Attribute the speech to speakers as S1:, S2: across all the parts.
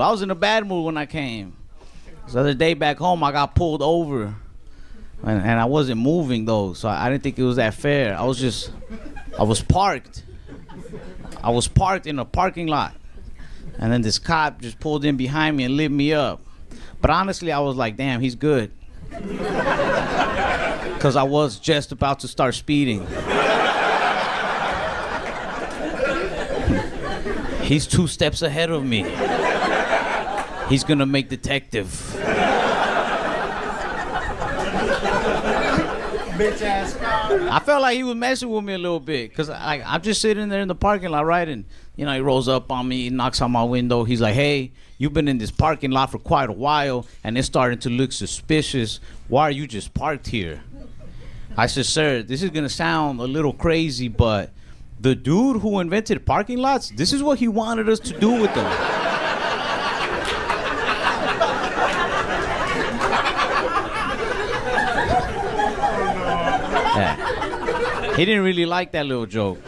S1: I was in a bad mood when I came. The other day back home, I got pulled over, and I wasn't moving though, so I didn't think it was that fair. I was parked. I was parked in a parking lot, and then this cop just pulled in behind me and lit me up. But honestly, I was like, damn, he's good. Because I was just about to start speeding. He's 2 steps ahead of me. He's gonna make detective. Bitch ass car. I felt like he was messing with me a little bit, cause I'm just sitting there in the parking lot, right? And he rolls up on me, he knocks on my window. He's like, "Hey, you've been in this parking lot for quite a while, and it's starting to look suspicious. Why are you just parked here?" I said, "Sir, this is gonna sound a little crazy, but the dude who invented parking lots, this is what he wanted us to do with them." Yeah. He didn't really like that little joke.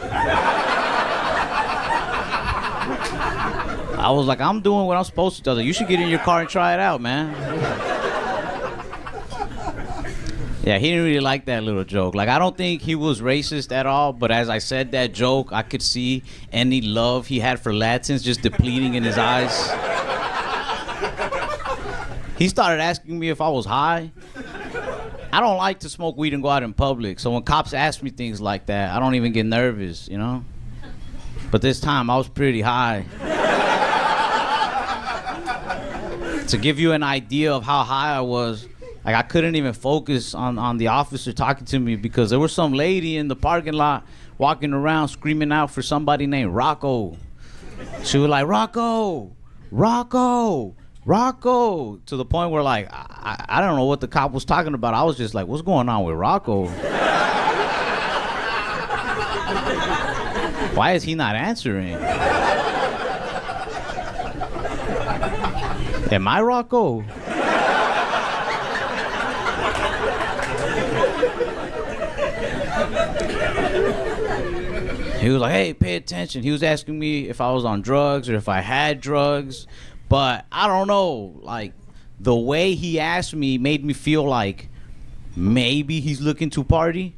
S1: I was like, I'm doing what I'm supposed to do. You should get in your car and try it out, man. Yeah, he didn't really like that little joke. Like, I don't think he was racist at all, but as I said that joke, I could see any love he had for Latins just depleting in his eyes. He started asking me if I was high. I don't like to smoke weed and go out in public, so when cops ask me things like that, I don't even get nervous, But this time, I was pretty high. To give you an idea of how high I was, like, I couldn't even focus on the officer talking to me because there was some lady in the parking lot walking around screaming out for somebody named Rocco. She was like, "Rocco, Rocco, Rocco," to the point where, like, I don't know what the cop was talking about. I was just like, what's going on with Rocco? Why is he not answering? Am I Rocco? He was like, "Hey, pay attention." He was asking me if I was on drugs or if I had drugs. But I don't know, like, the way he asked me made me feel like maybe he's looking to party.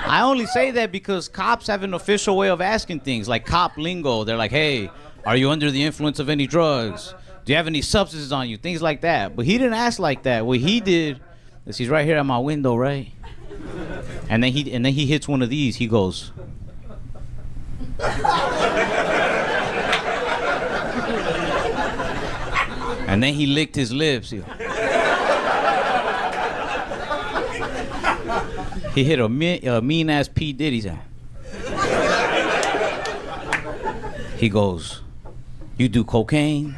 S1: I only say that because cops have an official way of asking things, like cop lingo. They're like, "Hey, are you under the influence of any drugs? Do you have any substances on you?" Things like that. But he didn't ask like that. What he did is, he's right here at my window, right? And then he hits one of these. He goes. And then he licked his lips. He hit a mean ass P. Diddy's. He goes, "You do cocaine?"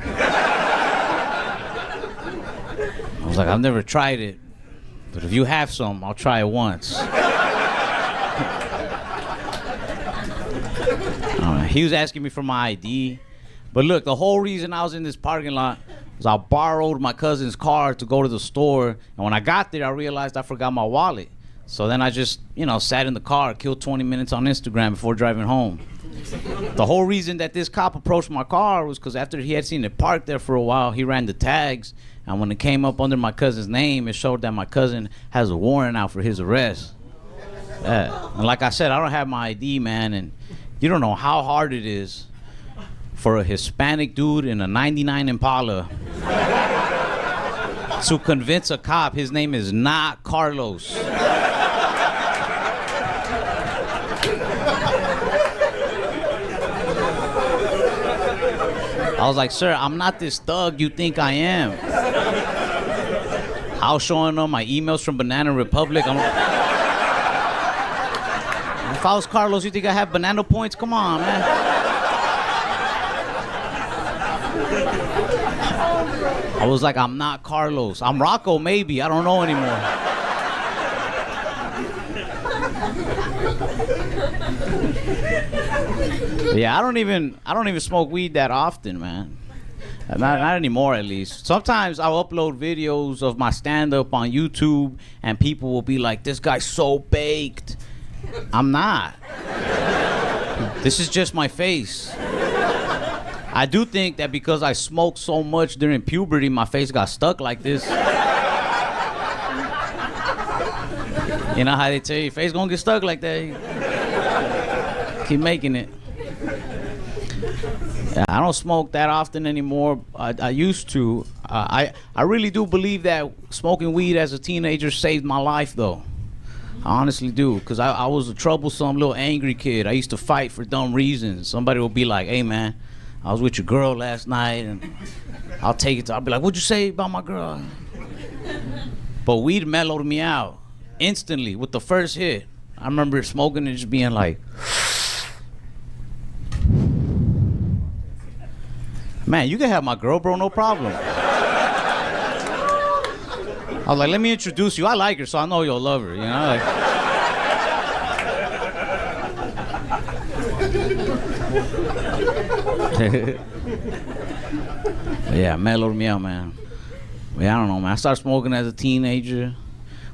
S1: I was like, "I've never tried it, but if you have some, I'll try it once." He was asking me for my ID. But look, the whole reason I was in this parking lot was I borrowed my cousin's car to go to the store. And when I got there, I realized I forgot my wallet. So then I just, sat in the car, killed 20 minutes on Instagram before driving home. The whole reason that this cop approached my car was because after he had seen it parked there for a while, he ran the tags. And when it came up under my cousin's name, it showed that my cousin has a warrant out for his arrest. And like I said, I don't have my ID, man. And you don't know how hard it is for a Hispanic dude in a 99 Impala to convince a cop his name is not Carlos. I was like, "Sir, I'm not this thug you think I am." I was showing them my emails from Banana Republic. If I was Carlos, you think I have banana points? Come on, man. I was like, "I'm not Carlos. I'm Rocco, maybe. I don't know anymore." Yeah, I don't even smoke weed that often, man. Not anymore, at least. Sometimes I'll upload videos of my stand-up on YouTube, and people will be like, "This guy's so baked." I'm not. This is just my face. I do think that because I smoked so much during puberty, my face got stuck like this. You know how they tell you your face gonna get stuck like that? Keep making it. Yeah, I don't smoke that often anymore. I used to. I really do believe that smoking weed as a teenager saved my life, though. I honestly do, because I was a troublesome little angry kid. I used to fight for dumb reasons. Somebody would be like, hey, man, I was with your girl last night, and I'll take it. I'll be like, what'd you say about my girl? But weed mellowed me out instantly with the first hit. I remember smoking and just being like, man, you can have my girl, bro, no problem. I was like, let me introduce you. I like her, so I know you'll love her, you know? Like, yeah, mellowed me out, man. Yeah, I don't know, man. I started smoking as a teenager,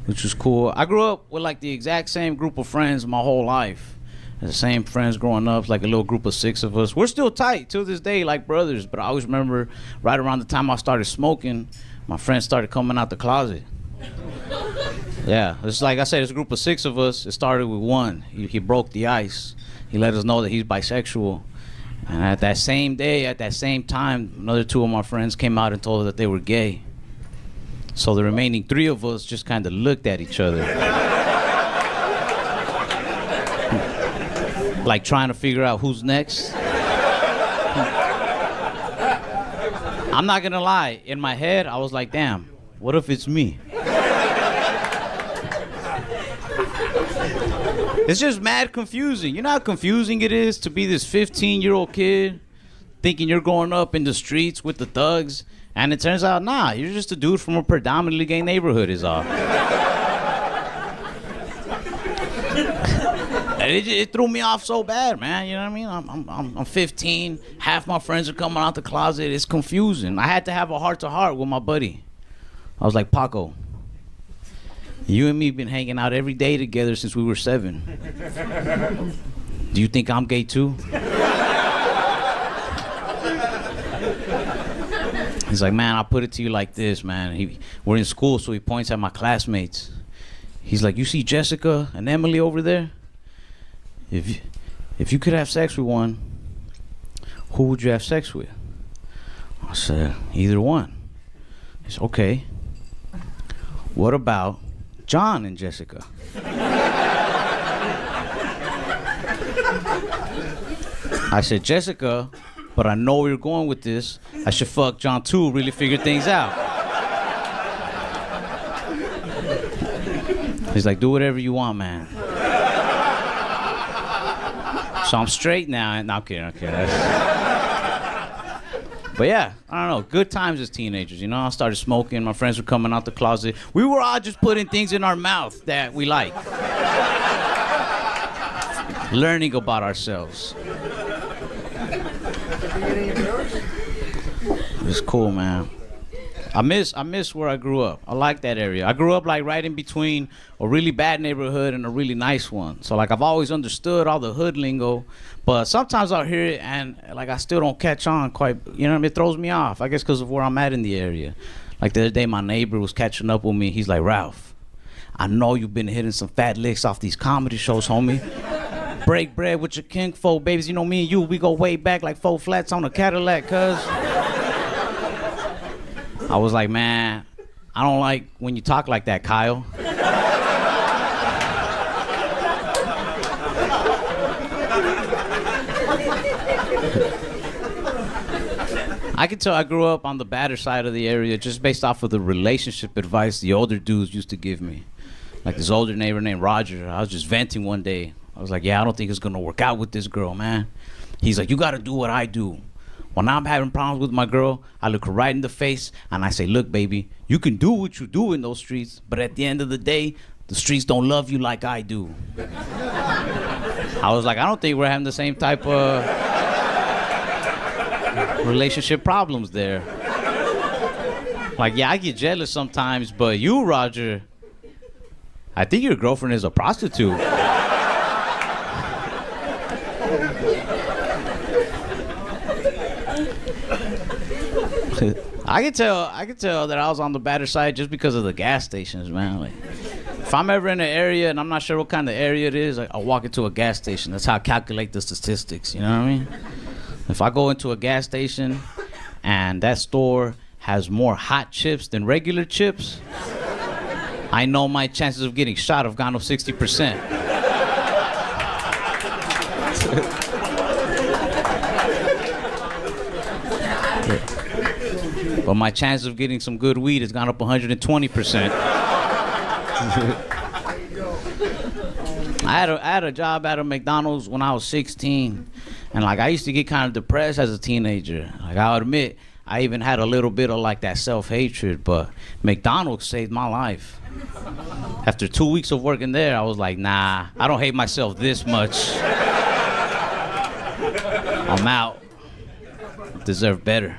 S1: which was cool. I grew up with like the exact same group of friends my whole life. The same friends growing up, like a little group of 6 of us. We're still tight to this day, like brothers. But I always remember right around the time I started smoking, my friends started coming out the closet. Yeah, it's like I said, it's a group of 6 of us. It started with one. He broke the ice. He let us know that he's bisexual. And at that same day, at that same time, another 2 of my friends came out and told us that they were gay. So the remaining 3 of us just kind of looked at each other. Like trying to figure out who's next. I'm not gonna lie, in my head, I was like, damn, what if it's me? It's just mad confusing. You know how confusing it is to be this 15-year-old kid thinking you're growing up in the streets with the thugs, and it turns out, nah, you're just a dude from a predominantly gay neighborhood is all. It threw me off so bad, man. You know what I mean? I'm 15. Half my friends are coming out the closet. It's confusing. I had to have a heart-to-heart with my buddy. I was like, Paco, you and me been hanging out every day together since we were 7. Do you think I'm gay too? He's like, man, I'll put it to you like this, man. We're in school, so he points at my classmates. He's like, you see Jessica and Emily over there? If you could have sex with one, who would you have sex with? I said, either one. He said, okay. What about John and Jessica? I said, Jessica, but I know where you're going with this. I should fuck John too, really figure things out. He's like, do whatever you want, man. So I'm straight now. No, I'm kidding. But yeah, I don't know. Good times as teenagers, you know. I started smoking. My friends were coming out the closet. We were all just putting things in our mouth that we like. Learning about ourselves. It's cool, man. I miss where I grew up. I like that area. I grew up like right in between a really bad neighborhood and a really nice one. So like I've always understood all the hood lingo, but sometimes I'll hear it and like I still don't catch on quite, you know what I mean? It throws me off, I guess because of where I'm at in the area. Like the other day my neighbor was catching up with me. He's like, Ralph, I know you've been hitting some fat licks off these comedy shows, homie. Break bread with your kinfolk, babies. You know me and you, we go way back like 4 flats on a Cadillac, cuz. I was like, man, I don't like when you talk like that, Kyle. I can tell I grew up on the badder side of the area just based off of the relationship advice the older dudes used to give me. Like this older neighbor named Roger, I was just venting one day. I was like, yeah, I don't think it's gonna work out with this girl, man. He's like, you gotta do what I do. When I'm having problems with my girl, I look her right in the face and I say, look, baby, you can do what you do in those streets, but at the end of the day, the streets don't love you like I do. I was like, I don't think we're having the same type of relationship problems there. Like, yeah, I get jealous sometimes, but you, Roger, I think your girlfriend is a prostitute. I could tell that I was on the better side just because of the gas stations, man. Like, if I'm ever in an area and I'm not sure what kind of area it is, I'll walk into a gas station. That's how I calculate the statistics, you know what I mean? If I go into a gas station and that store has more hot chips than regular chips, I know my chances of getting shot have gone up 60%. But my chance of getting some good weed has gone up 120%. I had a job at a McDonald's when I was 16, and like I used to get kind of depressed as a teenager. Like I'll admit, I even had a little bit of like that self-hatred, but McDonald's saved my life. After 2 weeks of working there, I was like, nah, I don't hate myself this much. I'm out. Deserve better.